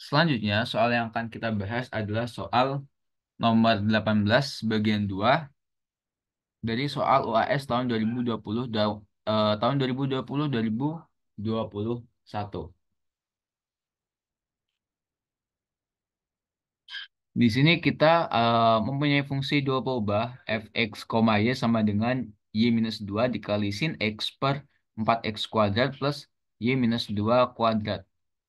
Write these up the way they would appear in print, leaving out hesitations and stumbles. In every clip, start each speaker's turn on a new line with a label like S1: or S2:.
S1: Selanjutnya, soal yang akan kita bahas adalah soal nomor 18 bagian 2 dari soal UAS tahun 2020 tahun 2020-2021. Di sini kita mempunyai fungsi dua peubah fx, y sama dengan y minus 2 dikali sin x per 4x kuadrat plus y minus 2 kuadrat.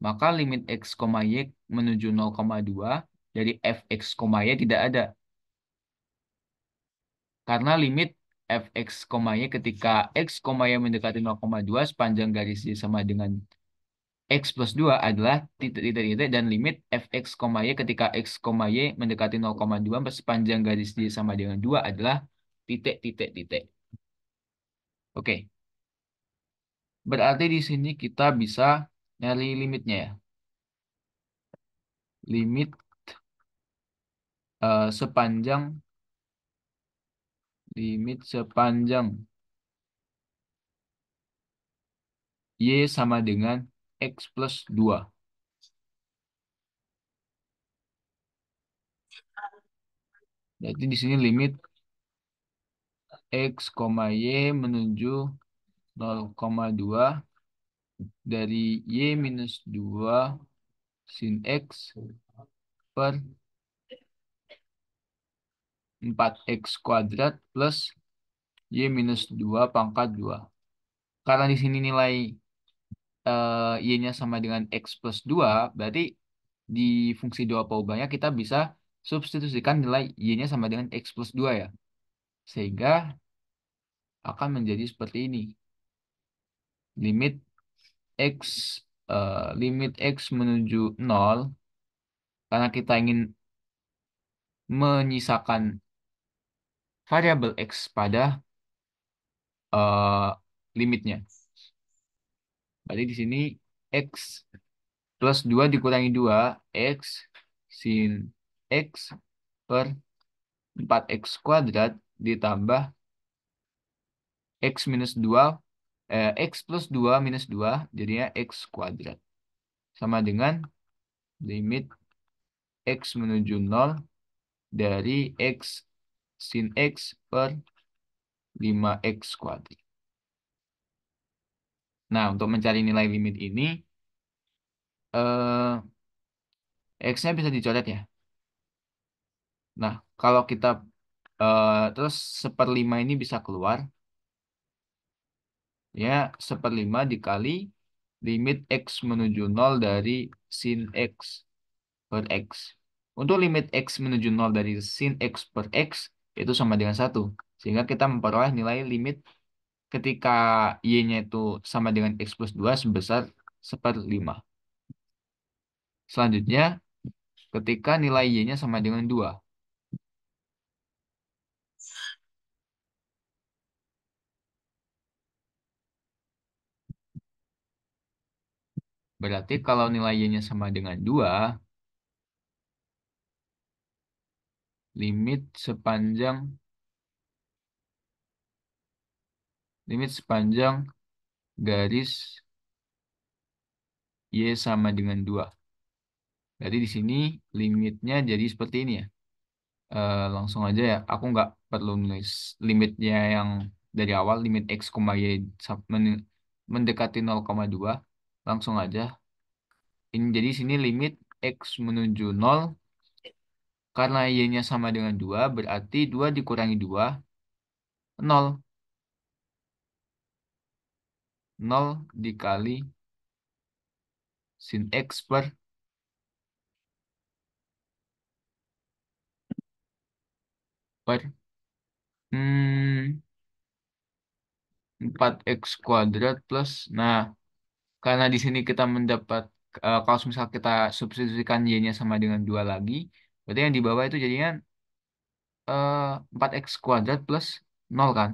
S1: Maka limit x, y menuju 0,2 dari fx, y tidak ada. Karena limit fx, y ketika x, y mendekati 0,2 sepanjang garis y sama dengan x plus 2 adalah titik-titik dan limit fx, y ketika x, y mendekati 0,2 sepanjang garis y sama dengan 2 adalah titik-titik-titik. Oke, berarti di sini kita bisa nyari limitnya ya. Limit eh, sepanjang limit sepanjang y sama dengan x plus 2. Jadi di sini limit x, y menuju 0,2 dari y minus 2 sin x per 4x kuadrat plus y minus 2 pangkat 2. Karena di sini nilai y-nya sama dengan x plus 2, berarti di fungsi dua peubahnya kita bisa substitusikan nilai y-nya sama dengan x plus 2 ya. Sehingga akan menjadi seperti ini. Limit x limit x menuju 0 karena kita ingin menyisakan variabel x pada eh, limitnya. Berarti di sini x plus 2 dikurangi 2, x sin x per 4x kuadrat ditambah x minus 2, x plus 2 minus 2, jadinya x kuadrat. Sama dengan limit x menuju 0 dari x sin x per 5x kuadrat. Nah, untuk mencari nilai limit ini, eh, x-nya bisa dicoret ya. Nah, kalau kita terus seperlima ini bisa keluar, ya seperlima dikali limit x menuju 0 dari sin x per x. Untuk limit x menuju 0 dari sin x per x itu sama dengan 1. Sehingga kita memperoleh nilai limit ketika y-nya itu sama dengan x plus 2 sebesar seperlima. Selanjutnya, ketika nilai y-nya sama dengan 2. Berarti kalau nilai y-nya sama dengan 2, limit sepanjang limit sepanjang garis y sama dengan 2. Jadi di sini limitnya jadi seperti ini ya. Langsung aja ya. Aku nggak perlu nulis limitnya yang dari awal. Limit x, y mendekati 0,2. Langsung aja. Ini jadi sini limit x menuju 0. Karena y-nya sama dengan 2. Berarti 2 dikurangi 2. 0. 0 dikali sin x per hmm, 4x kuadrat plus. Nah, karena di sini kita mendapat, kalau misal kita substitusikan y-nya sama dengan 2 lagi, berarti yang di bawah itu jadinya 4x kuadrat plus 0 kan.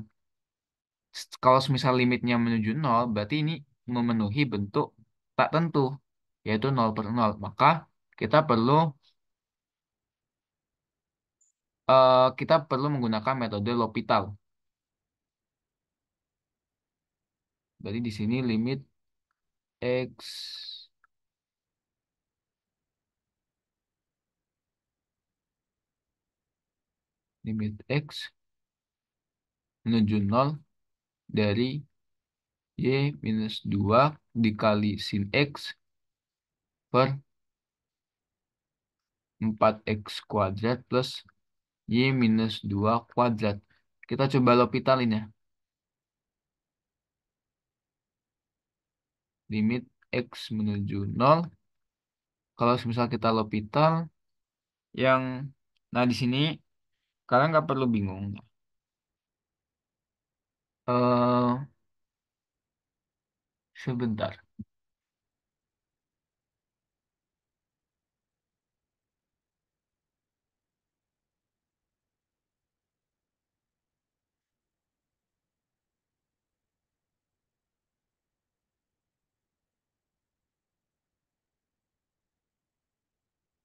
S1: Kalau misal limitnya menuju 0, berarti ini memenuhi bentuk tak tentu, yaitu 0/0. Maka kita perlu kita perlu menggunakan metode L'Hopital. Jadi di sini limit x limit X menuju 0 dari Y minus 2 dikali sin X per 4X kuadrat plus Y minus 2 kuadrat. Kita coba L'Hopitalin ya. Limit X menuju 0. Kalau misal kita L'Hopital yang, nah di sini kalian nggak perlu bingung. eh Sebentar.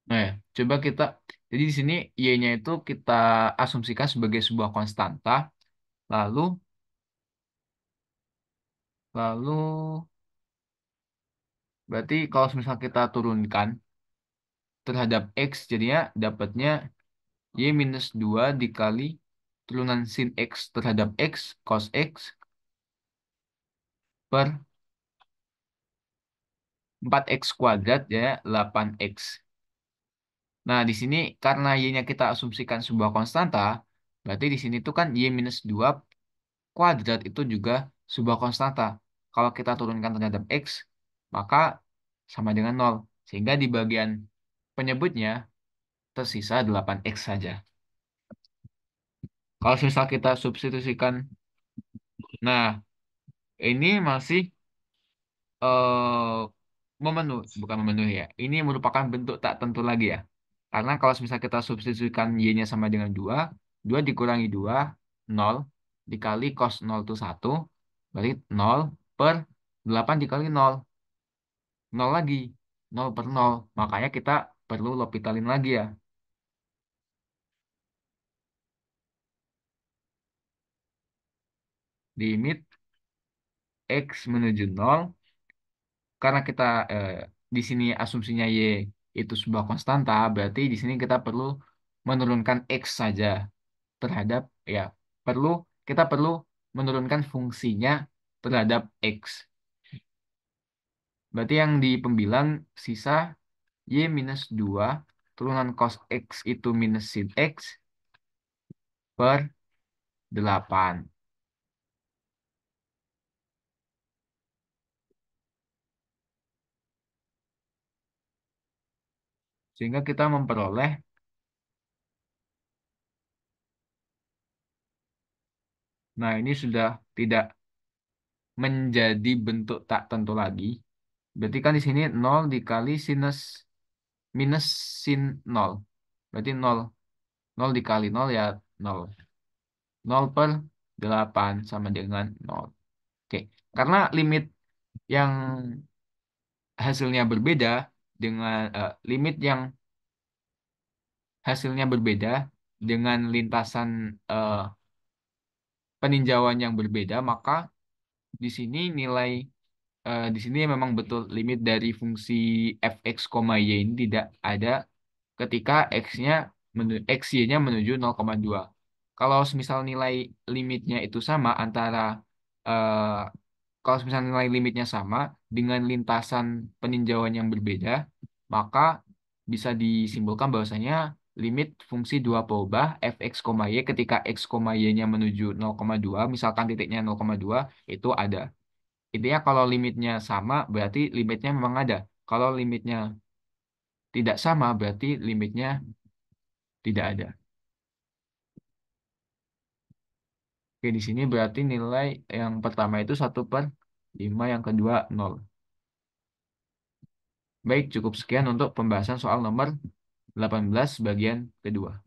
S1: Nah, ya, coba kita, jadi di sini Y-nya itu kita asumsikan sebagai sebuah konstanta, lalu, lalu, berarti kalau misal kita turunkan terhadap X, jadinya dapatnya Y minus 2 dikali turunan sin X terhadap X, cos X, per 4X kuadrat, ya, 8X. Nah, di sini karena Y-nya kita asumsikan sebuah konstanta, berarti di sini tuh kan Y minus 2 kuadrat itu juga sebuah konstanta. Kalau kita turunkan terhadap X, maka sama dengan 0. Sehingga di bagian penyebutnya tersisa 8X saja. Kalau misal kita substitusikan, nah ini masih bukan memenuhi ya. Ini merupakan bentuk tak tentu lagi ya. Karena kalau misal kita substitusikan Y-nya sama dengan 2, 2 dikurangi 2, 0, dikali cos 0 itu 1, berarti 0 per 8 dikali 0, 0 lagi, 0 per 0. Makanya kita perlu L'Hopitalin lagi ya. Limit X menuju 0, karena kita eh, di sini asumsinya Y itu sebuah konstanta, berarti di sini kita perlu menurunkan X saja terhadap, ya, perlu kita perlu menurunkan fungsinya terhadap X. Berarti yang di pembilang sisa Y minus 2 turunan cos X itu minus sin X per 8. Sehingga kita memperoleh, nah ini sudah tidak menjadi bentuk tak tentu lagi. Berarti kan di sini 0 dikali sinus minus sin 0. Berarti 0. 0 dikali 0 ya 0. 0 per 8 sama dengan 0. Oke. Karena limit yang hasilnya berbeda dengan limit yang hasilnya berbeda dengan lintasan eh, peninjauan yang berbeda, maka di sini nilai di sini memang betul limit dari fungsi fx, y ini tidak ada ketika x-nya xy-nya menuju 0,2. Kalau misal nilai limitnya itu sama antara eh, kalau misalnya nilai limitnya sama dengan lintasan peninjauan yang berbeda, maka bisa disimpulkan bahwasanya limit fungsi dua peubah fx, y ketika x, y-nya menuju 0,2, misalkan titiknya 0,2, itu ada. Intinya kalau limitnya sama, berarti limitnya memang ada. Kalau limitnya tidak sama, berarti limitnya tidak ada. Oke, di sini berarti nilai yang pertama itu 1/5, yang kedua 0. Baik, cukup sekian untuk pembahasan soal nomor 18 bagian kedua.